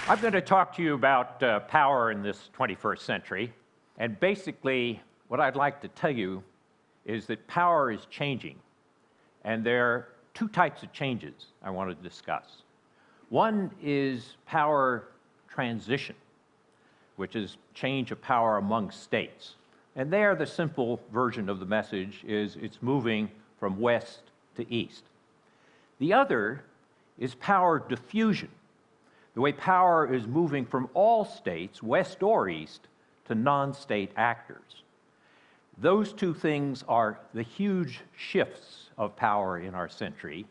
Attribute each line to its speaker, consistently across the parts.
Speaker 1: I'm going to talk to you about power in this 21st century. And basically, what I'd like to tell you is that power is changing. And there are two types of changes I want to discuss. One is power transition, which is change of power among states. And there, the simple version of the message is it's moving from west to east. The other is power diffusion, the way power is moving from all states, west or east, to non-state actors. Those two things are the huge shifts of power in our century,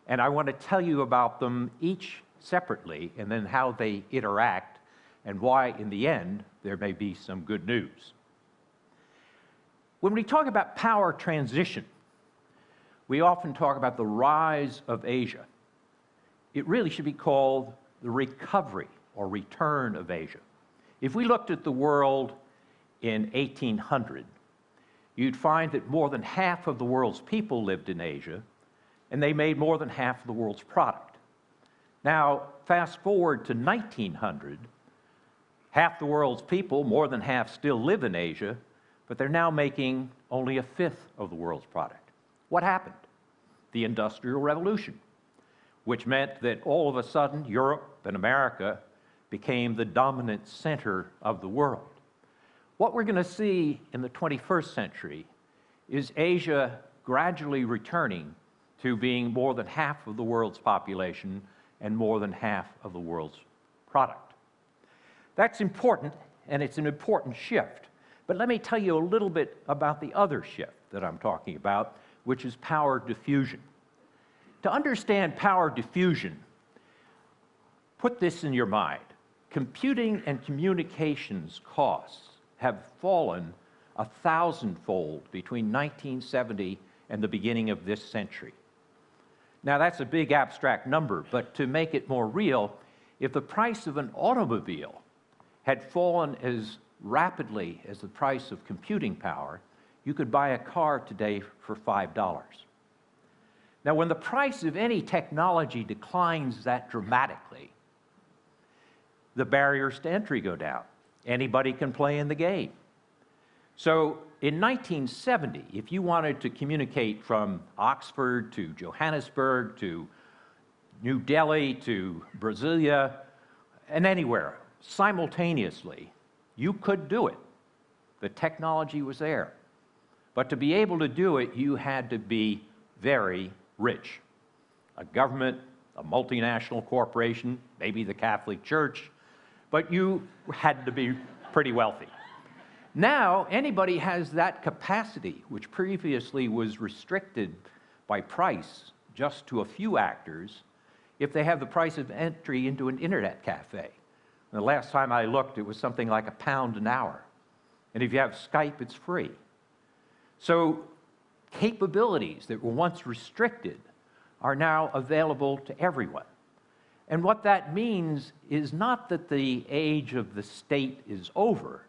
Speaker 1: and I want to tell you about them each separately and then how they interact and why, in the end, there may be some good news. When we talk about power transition, we often talk about the rise of Asia. It really should be called the recovery or return of Asia. If we looked at the world in 1800, you'd find that more than half of the world's people lived in Asia, and they made more than half of the world's product. Now, fast forward to 1900, half the world's people, more than half, still live in Asia, but they're now making only a fifth of the world's product. What happened? The Industrial Revolution, which meant that all of a sudden Europe and America became the dominant center of the world. What we're going to see in the 21st century is Asia gradually returning to being more than half of the world's population and more than half of the world's product. That's important, and it's an important shift. But let me tell you a little bit about the other shift that I'm talking about, which is power diffusion. To understand power diffusion, put this in your mind. Computing and communications costs have fallen 1,000-fold between 1970 and the beginning of this century. Now, that's a big abstract number, but to make it more real, if the price of an automobile had fallen as rapidly as the price of computing power, you could buy a car today for $5. Now, when the price of any technology declines that dramatically, the barriers to entry go down. Anybody can play in the game. So in 1970, if you wanted to communicate from Oxford to Johannesburg to New Delhi to Brasilia and anywhere simultaneously, you could do it. The technology was there. But to be able to do it, you had to be very rich. A government, a multinational corporation, maybe the Catholic Church, but you had to be pretty wealthy. Now, anybody has that capacity, which previously was restricted by price just to a few actors, if they have the price of entry into an internet cafe. And the last time I looked, it was something like £1 an hour. And if you have Skype, it's free. So capabilities that were once restricted are now available to everyone. And what that means is not that the age of the state is over.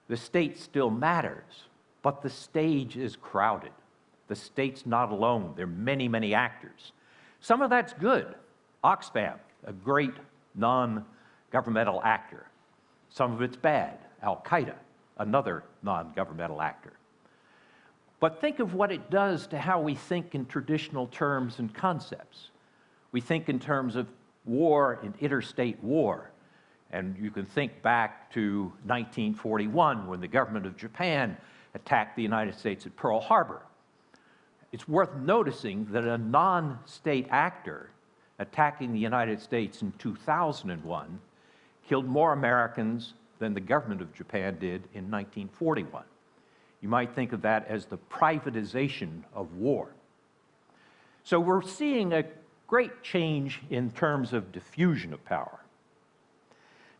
Speaker 1: The state still matters, but the stage is crowded. The state's not alone. There are many, many actors. Some of that's good. Oxfam, a great non-governmental actor. Some of it's bad. Al-Qaeda, another non-governmental actor. But think of what it does to how we think in traditional terms and concepts. We think in terms of war and interstate war. And you can think back to 1941 when the government of Japan attacked the United States at Pearl Harbor. It's worth noticing that a non-state actor attacking the United States in 2001 killed more Americans than the government of Japan did in 1941. You might think of that as the privatization of war. So we're seeing a great change in terms of diffusion of power.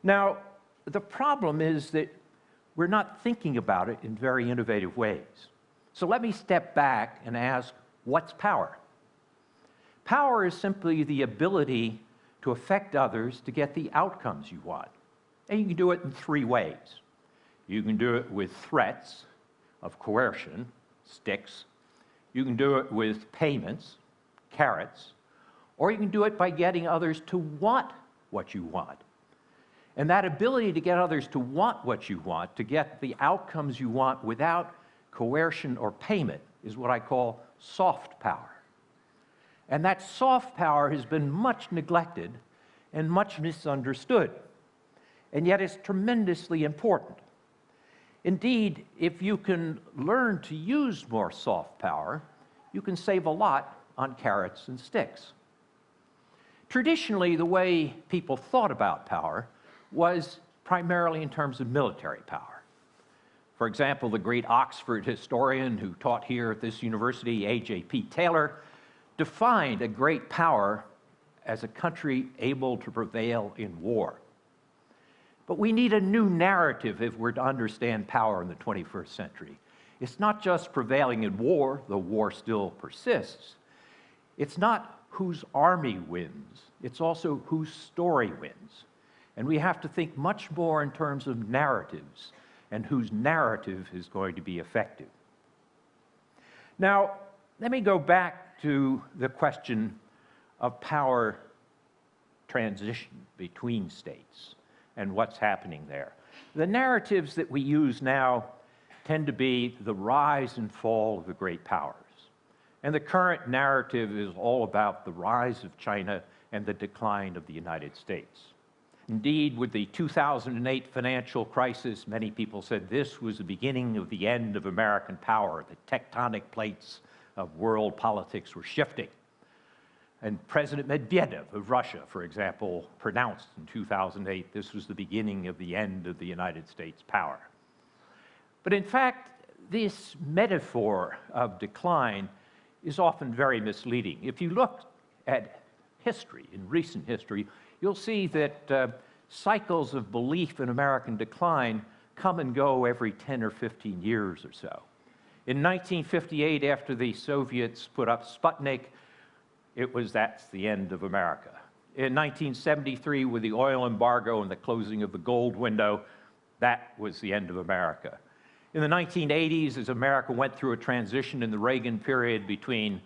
Speaker 1: Now, the problem is that we're not thinking about it in very innovative ways. So let me step back and ask, what's power? Power is simply the ability to affect others to get the outcomes you want. And you can do it in three ways. You can do it with threats of coercion, sticks. You can do it with payments, carrots. Or you can do it by getting others to want what you want, And that ability to get others to want what you want, to get the outcomes you want without coercion or payment, is what I call soft power. And that soft power has been much neglected and much misunderstood. And yet it's tremendously important. Indeed, if you can learn to use more soft power, you can save a lot on carrots and sticks. Traditionally, the way people thought about power was primarily in terms of military power. For example, the great Oxford historian who taught here at this university, A.J.P. Taylor, defined a great power as a country able to prevail in war. But we need a new narrative if we're to understand power in the 21st century. It's not just prevailing in war, though war still persists. It's not whose army wins, it's also whose story wins. And we have to think much more in terms of narratives and whose narrative is going to be effective. Now, let me go back to the question of power transition between states and what's happening there. The narratives that we use now tend to be the rise and fall of the great powers. And the current narrative is all about the rise of China and the decline of the United States. Indeed, with the 2008 financial crisis, many people said this was the beginning of the end of American power. The tectonic plates of world politics were shifting. And President Medvedev of Russia, for example, pronounced in 2008 this was the beginning of the end of the United States power. But in fact, this metaphor of decline is often very misleading. If you look at history, in recent history, you'll see that cycles of belief in American decline come and go every 10 or 15 years or so. In 1958, after the Soviets put up Sputnik, that's the end of America. In 1973, with the oil embargo and the closing of the gold window, that was the end of America. In the 1980s, as America went through a transition in the Reagan period between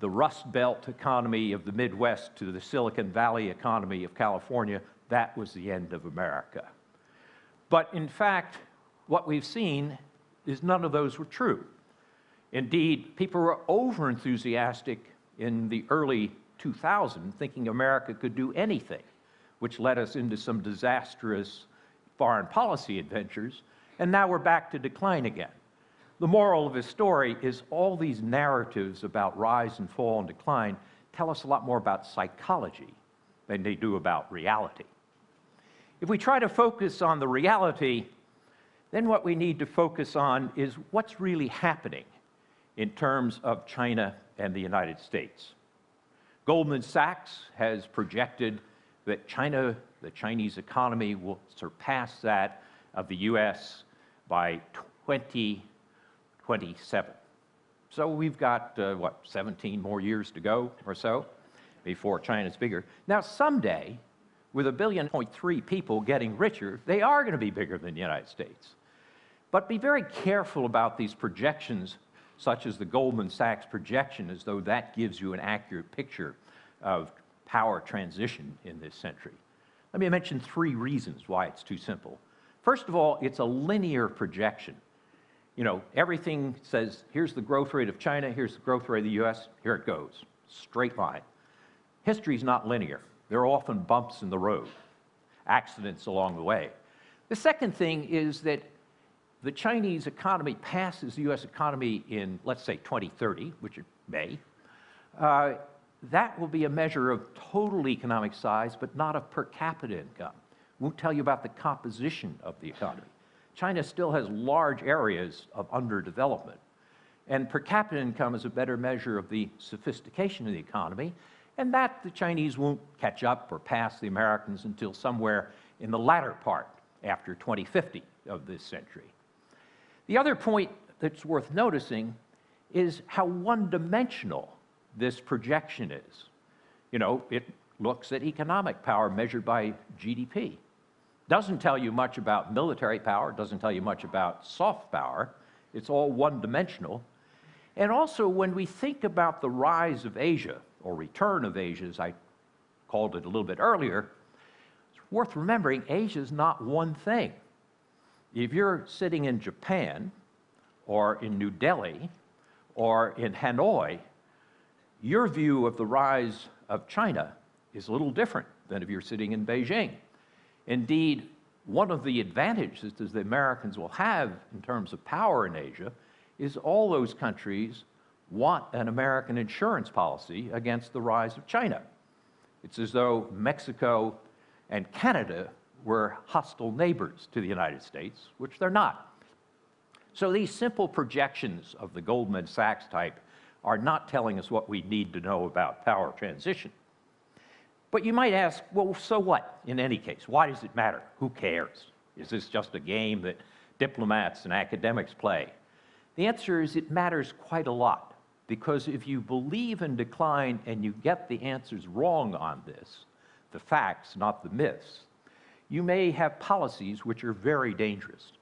Speaker 1: the Rust Belt economy of the Midwest to the Silicon Valley economy of California, that was the end of America. But in fact, what we've seen is none of those were true. Indeed, people were over-enthusiastic in the early 2000s, thinking America could do anything, which led us into some disastrous foreign policy adventures, and now we're back to decline again. The moral of his story is all these narratives about rise and fall and decline tell us a lot more about psychology than they do about reality. If we try to focus on the reality, then what we need to focus on is what's really happening in terms of China and the United States. Goldman Sachs has projected that the Chinese economy will surpass that of the US by 2027. So we've got, 17 more years to go or so before China's bigger. Now, someday, with 1.3 billion people getting richer, they are going to be bigger than the United States. But be very careful about these projections, such as the Goldman Sachs projection, as though that gives you an accurate picture of power transition in this century. Let me mention 3 reasons why it's too simple. First of all, it's a linear projection. You know, everything says, here's the growth rate of China, here's the growth rate of the US, here it goes, straight line. History's not linear. There are often bumps in the road, accidents along the way. The second thing is that the Chinese economy passes the US economy in, let's say, 2030, which it may. That will be a measure of total economic size, but not of per capita income. Won't tell you about the composition of the economy. China still has large areas of underdevelopment, and per capita income is a better measure of the sophistication of the economy, and that the Chinese won't catch up or pass the Americans until somewhere in the latter part, after 2050 of this century. The other point that's worth noticing is how one-dimensional this projection is. You know, it looks at economic power measured by GDP. Doesn't tell you much about military power, doesn't tell you much about soft power. It's all one-dimensional. And also, when we think about the rise of Asia, or return of Asia, as I called it a little bit earlier, it's Worth remembering, Asia is not one thing. If you're sitting in Japan, or in New Delhi, or in Hanoi, your view of the rise of China is a little different than if you're sitting in Beijing. Indeed, one of the advantages that the Americans will have in terms of power in Asia is all those countries want an American insurance policy against the rise of China. It's as though Mexico and Canada were hostile neighbors to the United States, which they're not. So these simple projections of the Goldman Sachs type are not telling us what we need to know about power transition. But you might ask, well, so what in any case? Why does it matter? Who cares? Is this just a game that diplomats and academics play? The answer is it matters quite a lot, because if you believe in decline and you get the answers wrong on this, the facts, not the myths, you may have policies which are very dangerous.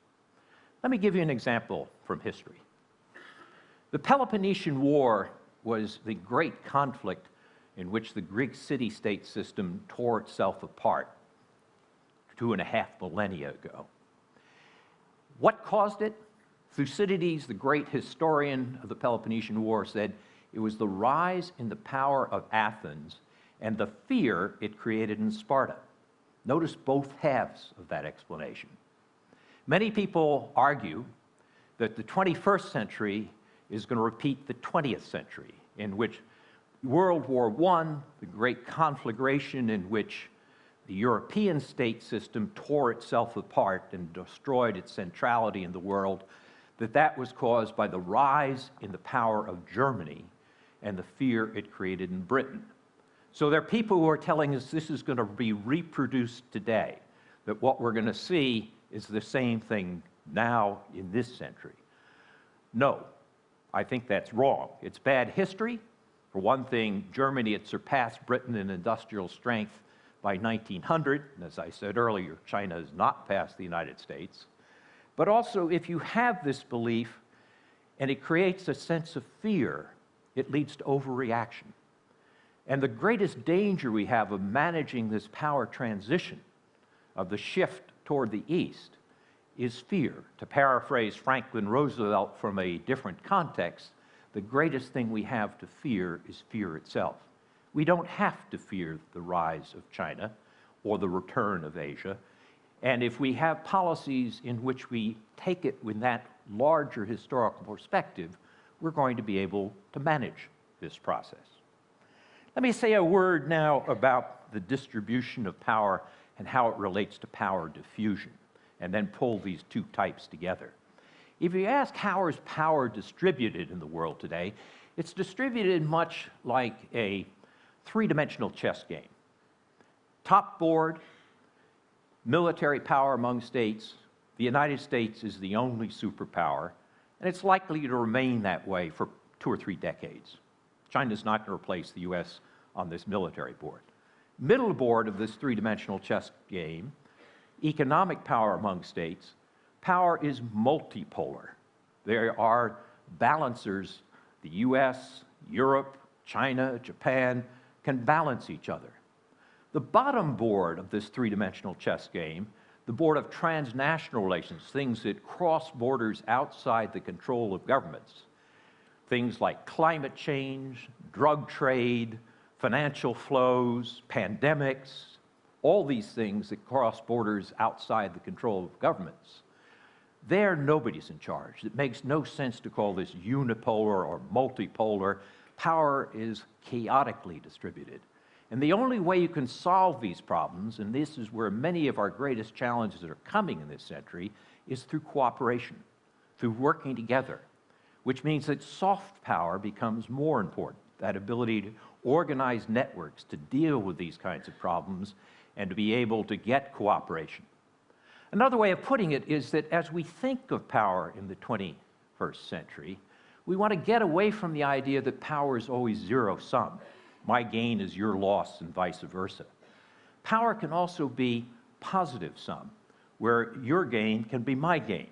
Speaker 1: Let me give you an example from history. The Peloponnesian War was the great conflict in which the Greek city-state system tore itself apart 2.5 millennia ago. What caused it? Thucydides, the great historian of the Peloponnesian War, said it was the rise in the power of Athens and the fear it created in Sparta. Notice both halves of that explanation. Many people argue that the 21st century is going to repeat the 20th century, in which World War I, the great conflagration in which the European state system tore itself apart and destroyed its centrality in the world, that was caused by the rise in the power of Germany and the fear it created in Britain. So there are people who are telling us this is going to be reproduced today, that what we're going to see is the same thing now in this century. No, I think that's wrong. It's bad history. For one thing, Germany had surpassed Britain in industrial strength by 1900. And as I said earlier, China has not passed the United States. But also, if you have this belief and it creates a sense of fear, it leads to overreaction. And the greatest danger we have of managing this power transition, of the shift toward the East, is fear. To paraphrase Franklin Roosevelt from a different context, the greatest thing we have to fear is fear itself. We don't have to fear the rise of China or the return of Asia. And if we have policies in which we take it with that larger historical perspective, we're going to be able to manage this process. Let me say a word now about the distribution of power and how it relates to power diffusion, and then pull these two types together. If you ask how is power distributed in the world today, it's distributed much like a three-dimensional chess game. Top board, military power among states. The United States is the only superpower, and it's likely to remain that way for 2 or 3 decades. China's not going to replace the US on this military board. Middle board of this three-dimensional chess game, economic power among states, power is multipolar. There are balancers. The US, Europe, China, Japan can balance each other. The bottom board of this three-dimensional chess game, the board of transnational relations, things that cross borders outside the control of governments, things like climate change, drug trade, financial flows, pandemics, all these things that cross borders outside the control of governments. There, nobody's in charge. It makes no sense to call this unipolar or multipolar. Power is chaotically distributed. And the only way you can solve these problems, and this is where many of our greatest challenges are coming in this century, is through cooperation, through working together, which means that soft power becomes more important, that ability to organize networks to deal with these kinds of problems and to be able to get cooperation. Another way of putting it is that as we think of power in the 21st century, we want to get away from the idea that power is always zero-sum. My gain is your loss and vice versa. Power can also be positive-sum, where your gain can be my gain.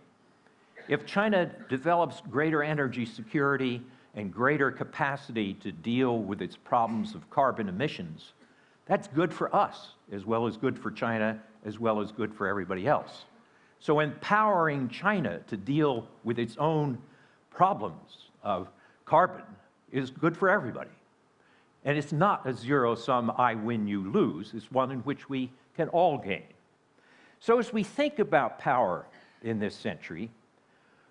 Speaker 1: If China develops greater energy security and greater capacity to deal with its problems of carbon emissions, That's good for us, as well as good for China, as well as good for everybody else. So empowering China to deal with its own problems of carbon is good for everybody. And it's not a zero-sum I win, you lose. It's one in which we can all gain. So as we think about power in this century,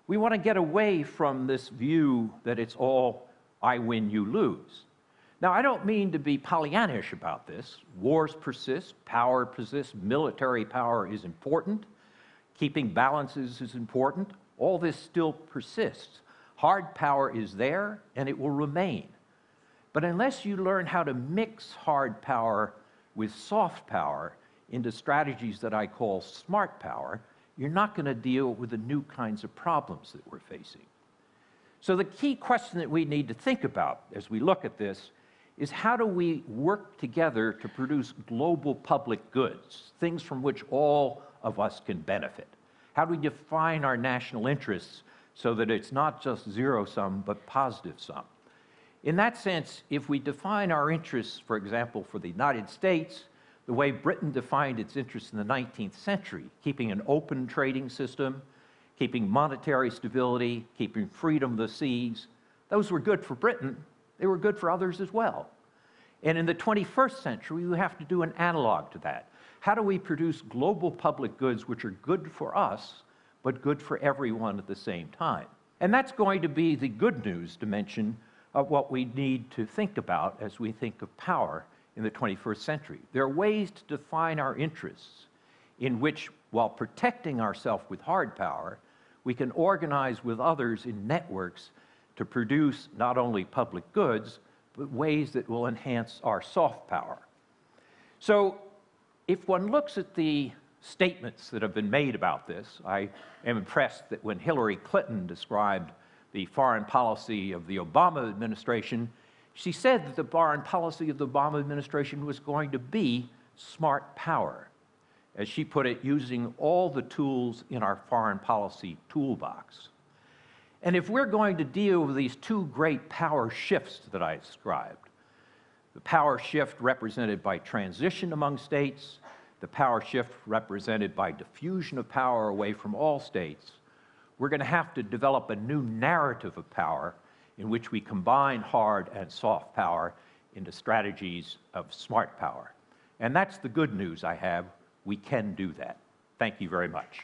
Speaker 1: we want to get away from this view that it's all I win, you lose. Now, I don't mean to be Pollyannish about this. Wars persist, power persists, military power is important, keeping balances is important. All this still persists. Hard power is there, and it will remain. But unless you learn how to mix hard power with soft power into strategies that I call smart power, you're not going to deal with the new kinds of problems that we're facing. So the key question that we need to think about as we look at this is how do we work together to produce global public goods, things from which all of us can benefit? How do we define our national interests so that it's not just zero-sum, but positive-sum? In that sense, if we define our interests, for example, for the United States, the way Britain defined its interests in the 19th century, keeping an open trading system, keeping monetary stability, keeping freedom of the seas, those were good for Britain. They were good for others as well. And in the 21st century, we have to do an analog to that. How do we produce global public goods which are good for us, but good for everyone at the same time? And that's going to be the good news dimension of what we need to think about as we think of power in the 21st century. There are ways to define our interests in which, while protecting ourselves with hard power, we can organize with others in networks to produce not only public goods, but ways that will enhance our soft power. So if one looks at the statements that have been made about this, I am impressed that when Hillary Clinton described the foreign policy of the Obama administration, she said that the foreign policy of the Obama administration was going to be smart power. As she put it, using all the tools in our foreign policy toolbox. And if we're going to deal with these two great power shifts that I described, the power shift represented by transition among states, the power shift represented by diffusion of power away from all states, we're going to have to develop a new narrative of power in which we combine hard and soft power into strategies of smart power. And that's the good news I have. We can do that. Thank you very much.